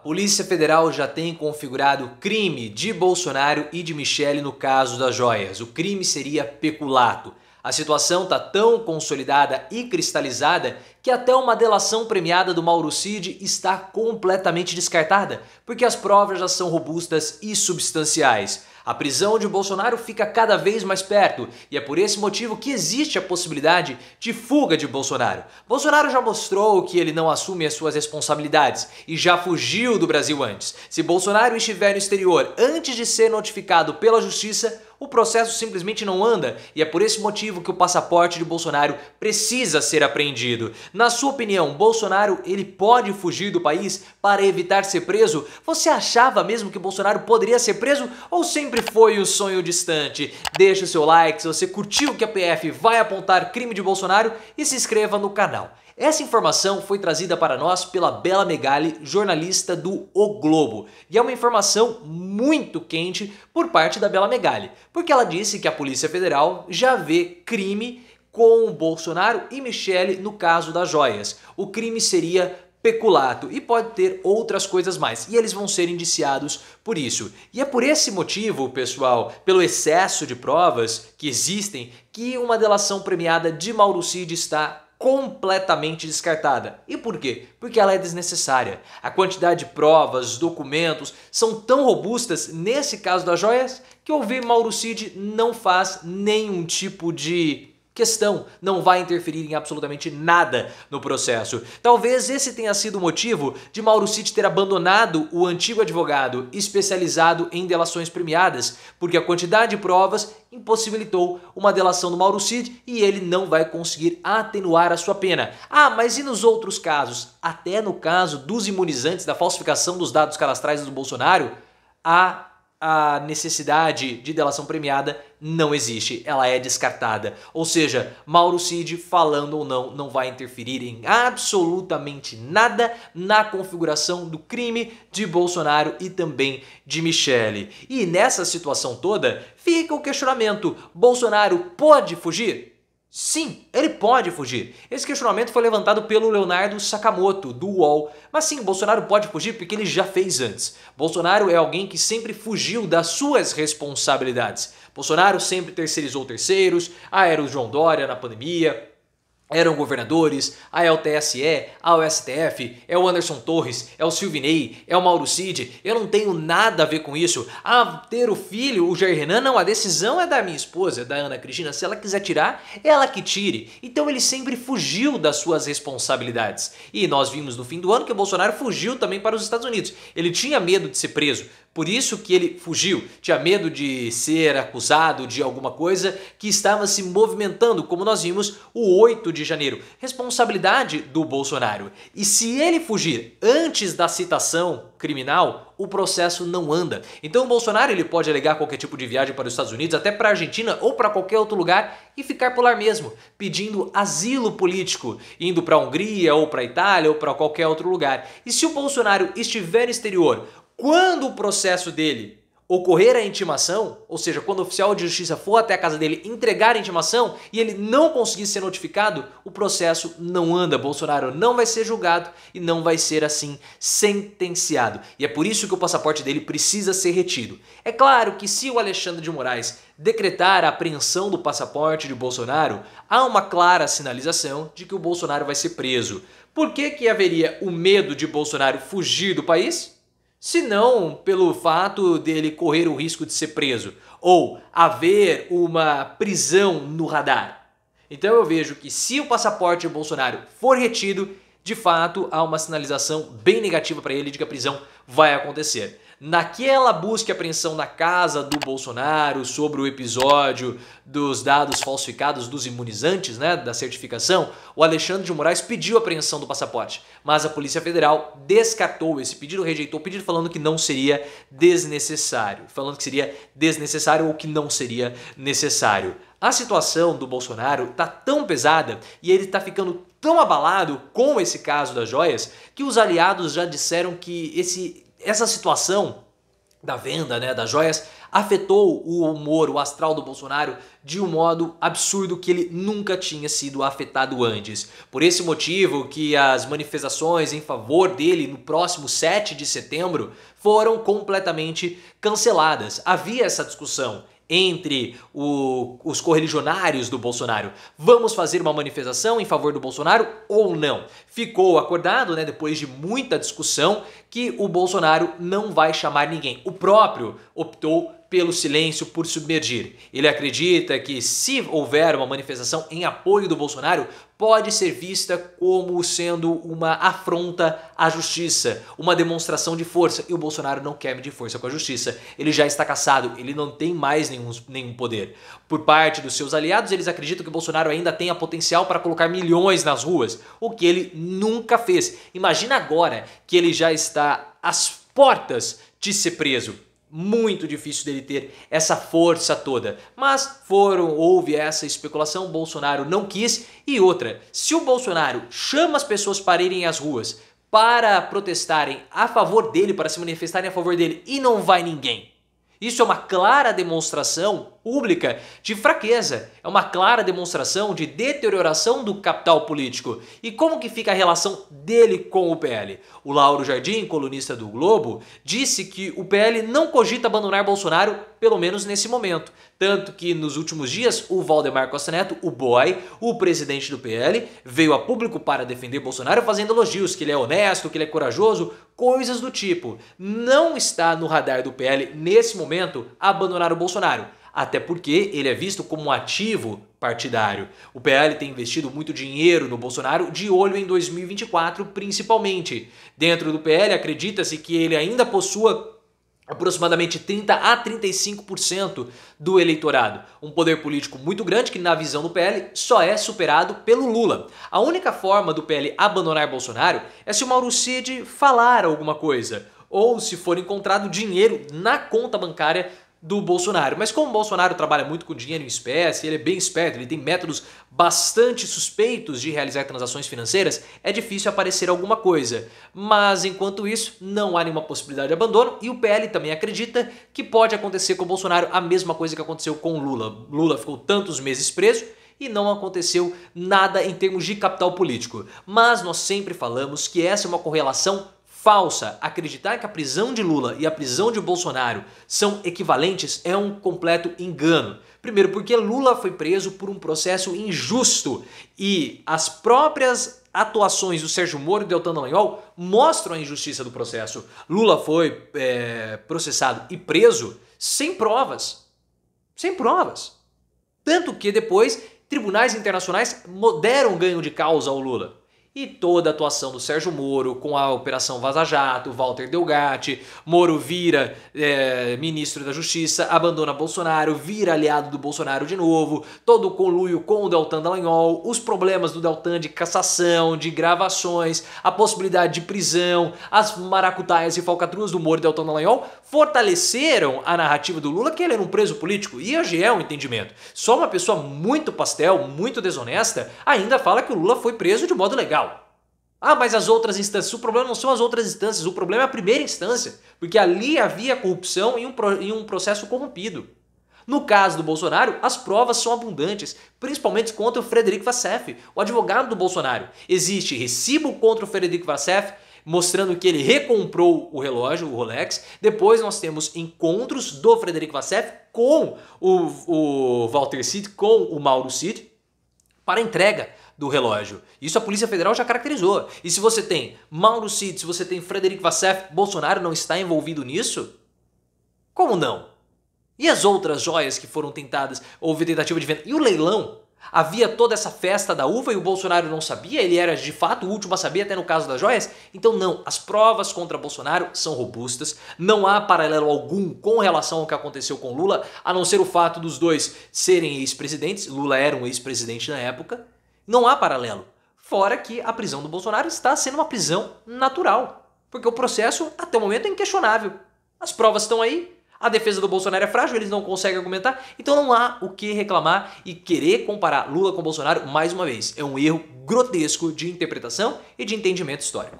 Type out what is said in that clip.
Polícia Federal já tem configurado crime de Bolsonaro e de Michele no caso das joias. O crime seria peculato. A situação está tão consolidada e cristalizada que até uma delação premiada do Mauro Cid está completamente descartada, porque as provas já são robustas e substanciais. A prisão de Bolsonaro fica cada vez mais perto e é por esse motivo que existe a possibilidade de fuga de Bolsonaro. Bolsonaro já mostrou que ele não assume as suas responsabilidades e já fugiu do Brasil antes. Se Bolsonaro estiver no exterior antes de ser notificado pela justiça, o processo simplesmente não anda e é por esse motivo que o passaporte de Bolsonaro precisa ser apreendido. Na sua opinião, Bolsonaro ele pode fugir do país para evitar ser preso? Você achava mesmo que Bolsonaro poderia ser preso ou sempre foi um sonho distante? Deixe o seu like se você curtiu que a PF vai apontar crime de Bolsonaro e se inscreva no canal. Essa informação foi trazida para nós pela Bela Megali, jornalista do O Globo. E é uma informação muito quente por parte da Bela Megali, porque ela disse que a Polícia Federal já vê crime com Bolsonaro e Michele no caso das joias. O crime seria peculato e pode ter outras coisas mais, e eles vão ser indiciados por isso. E é por esse motivo, pessoal, pelo excesso de provas que existem, que uma delação premiada de Mauro Cid está completamente descartada. E por quê? Porque ela é desnecessária. A quantidade de provas, documentos são tão robustas nesse caso das joias que ouvir Mauro Cid não faz nenhum tipo de questão, não vai interferir em absolutamente nada no processo. Talvez esse tenha sido o motivo de Mauro Cid ter abandonado o antigo advogado especializado em delações premiadas, porque a quantidade de provas impossibilitou uma delação do Mauro Cid e ele não vai conseguir atenuar a sua pena. Ah, mas e nos outros casos? Até no caso dos imunizantes, da falsificação dos dados cadastrais do Bolsonaro, a necessidade de delação premiada não existe, ela é descartada. Ou seja, Mauro Cid, falando ou não, não vai interferir em absolutamente nada na configuração do crime de Bolsonaro e também de Michele. E nessa situação toda, fica o questionamento: Bolsonaro pode fugir? Sim, ele pode fugir. Esse questionamento foi levantado pelo Leonardo Sakamoto, do UOL. Mas sim, Bolsonaro pode fugir porque ele já fez antes. Bolsonaro é alguém que sempre fugiu das suas responsabilidades. Bolsonaro sempre terceirizou terceiros, era o João Dória na pandemia, eram governadores, é o TSE, o STF, é o Anderson Torres, é o Silvinei, é o Mauro Cid. Eu não tenho nada a ver com isso. Ter o filho, o Jair Renan, não, a decisão é da minha esposa, da Ana Cristina. Se ela quiser tirar, ela que tire. Então ele sempre fugiu das suas responsabilidades. E nós vimos no fim do ano que o Bolsonaro fugiu também para os Estados Unidos. Ele tinha medo de ser preso. Por isso que ele fugiu, tinha medo de ser acusado de alguma coisa que estava se movimentando, como nós vimos o 8 de janeiro. Responsabilidade do Bolsonaro. E se ele fugir antes da citação criminal, o processo não anda. Então o Bolsonaro ele pode alegar qualquer tipo de viagem para os Estados Unidos, até para a Argentina ou para qualquer outro lugar e ficar por lá mesmo, pedindo asilo político, indo para a Hungria ou para a Itália ou para qualquer outro lugar. E se o Bolsonaro estiver no exterior, quando o processo dele ocorrer a intimação, ou seja, quando o oficial de justiça for até a casa dele entregar a intimação e ele não conseguir ser notificado, o processo não anda. Bolsonaro não vai ser julgado e não vai ser assim sentenciado. E é por isso que o passaporte dele precisa ser retido. É claro que se o Alexandre de Moraes decretar a apreensão do passaporte de Bolsonaro, há uma clara sinalização de que o Bolsonaro vai ser preso. Por que haveria o medo de Bolsonaro fugir do país? Se não pelo fato dele correr o risco de ser preso ou haver uma prisão no radar. Então eu vejo que se o passaporte de Bolsonaro for retido, de fato há uma sinalização bem negativa para ele de que a prisão vai acontecer. Naquela busca e apreensão na casa do Bolsonaro sobre o episódio dos dados falsificados dos imunizantes, da certificação, o Alexandre de Moraes pediu a apreensão do passaporte, mas a Polícia Federal descartou esse pedido, rejeitou o pedido falando que não seria desnecessário, ou que não seria necessário. A situação do Bolsonaro está tão pesada e ele está ficando tão abalado com esse caso das joias que os aliados já disseram que essa situação da venda, né, das joias, afetou o humor, o astral do Bolsonaro de um modo absurdo que ele nunca tinha sido afetado antes. Por esse motivo que as manifestações em favor dele no próximo 7 de setembro foram completamente canceladas. Havia essa discussão entre os correligionários do Bolsonaro. Vamos fazer uma manifestação em favor do Bolsonaro ou não? Ficou acordado, né, depois de muita discussão, que o Bolsonaro não vai chamar ninguém. O próprio optou pelo silêncio, por submergir. Ele acredita que se houver uma manifestação em apoio do Bolsonaro, pode ser vista como sendo uma afronta à justiça, uma demonstração de força. E o Bolsonaro não quer medir força com a justiça. Ele já está cassado, ele não tem mais nenhum poder. Por parte dos seus aliados, eles acreditam que o Bolsonaro ainda tenha potencial para colocar milhões nas ruas, o que ele nunca fez. Imagina agora que ele já está às portas de ser preso. Muito difícil dele ter essa força toda, mas houve essa especulação, o Bolsonaro não quis. E outra, se o Bolsonaro chama as pessoas para irem às ruas para protestarem a favor dele, para se manifestarem a favor dele, e não vai ninguém, isso é uma clara demonstração pública de fraqueza, é uma clara demonstração de deterioração do capital político. E como que fica a relação dele com o PL? O Lauro Jardim, colunista do Globo, disse que o PL não cogita abandonar Bolsonaro, pelo menos nesse momento. Tanto que nos últimos dias o Valdemar Costa Neto, o boy, o presidente do PL, veio a público para defender Bolsonaro fazendo elogios, que ele é honesto, que ele é corajoso, coisas do tipo. Não está no radar do PL nesse momento abandonar o Bolsonaro. Até porque ele é visto como um ativo partidário. O PL tem investido muito dinheiro no Bolsonaro, de olho em 2024 principalmente. Dentro do PL acredita-se que ele ainda possua aproximadamente 30 a 35% do eleitorado. Um poder político muito grande que, na visão do PL, só é superado pelo Lula. A única forma do PL abandonar Bolsonaro é se o Mauro Cid falar alguma coisa, ou se for encontrado dinheiro na conta bancária do Bolsonaro. Mas como o Bolsonaro trabalha muito com dinheiro em espécie, ele é bem esperto, ele tem métodos bastante suspeitos de realizar transações financeiras, é difícil aparecer alguma coisa. Mas enquanto isso, não há nenhuma possibilidade de abandono e o PL também acredita que pode acontecer com o Bolsonaro a mesma coisa que aconteceu com o Lula. Lula ficou tantos meses preso e não aconteceu nada em termos de capital político. Mas nós sempre falamos que essa é uma correlação falsa. Acreditar que a prisão de Lula e a prisão de Bolsonaro são equivalentes é um completo engano. Primeiro, porque Lula foi preso por um processo injusto e as próprias atuações do Sérgio Moro e do Deltan Dallagnol mostram a injustiça do processo. Lula foi processado e preso sem provas. Sem provas. Tanto que depois tribunais internacionais deram ganho de causa ao Lula. E toda a atuação do Sérgio Moro com a Operação Vaza Jato, Walter Delgatti, Moro vira ministro da Justiça, abandona Bolsonaro, vira aliado do Bolsonaro de novo, todo o conluio com o Deltan Dallagnol, os problemas do Deltan de cassação, de gravações, a possibilidade de prisão, as maracutaias e falcatruas do Moro e Deltan Dallagnol fortaleceram a narrativa do Lula que ele era um preso político, e hoje é um entendimento. Só uma pessoa muito pastel, muito desonesta, ainda fala que o Lula foi preso de modo legal. Ah, mas as outras instâncias, o problema não são as outras instâncias, o problema é a primeira instância, porque ali havia corrupção e um processo corrompido. No caso do Bolsonaro, as provas são abundantes, principalmente contra o Frederic Vassef, o advogado do Bolsonaro. Existe recibo contra o Frederic Vassef, mostrando que ele recomprou o relógio, o Rolex. Depois nós temos encontros do Frederic Vassef com o Walter Cid, com o Mauro Cid, para entrega do relógio. Isso a Polícia Federal já caracterizou. E se você tem Mauro Cid, se você tem Frederic Vassef, Bolsonaro não está envolvido nisso? Como não? E as outras joias que foram tentadas, houve tentativa de venda? E o leilão? Havia toda essa festa da uva e o Bolsonaro não sabia? Ele era de fato o último a saber, até no caso das joias? Então não, as provas contra Bolsonaro são robustas, não há paralelo algum com relação ao que aconteceu com Lula, a não ser o fato dos dois serem ex-presidentes. Lula era um ex-presidente na época. Não há paralelo. Fora que a prisão do Bolsonaro está sendo uma prisão natural. Porque o processo, até o momento, é inquestionável. As provas estão aí, a defesa do Bolsonaro é frágil, eles não conseguem argumentar, então não há o que reclamar e querer comparar Lula com Bolsonaro mais uma vez. É um erro grotesco de interpretação e de entendimento histórico.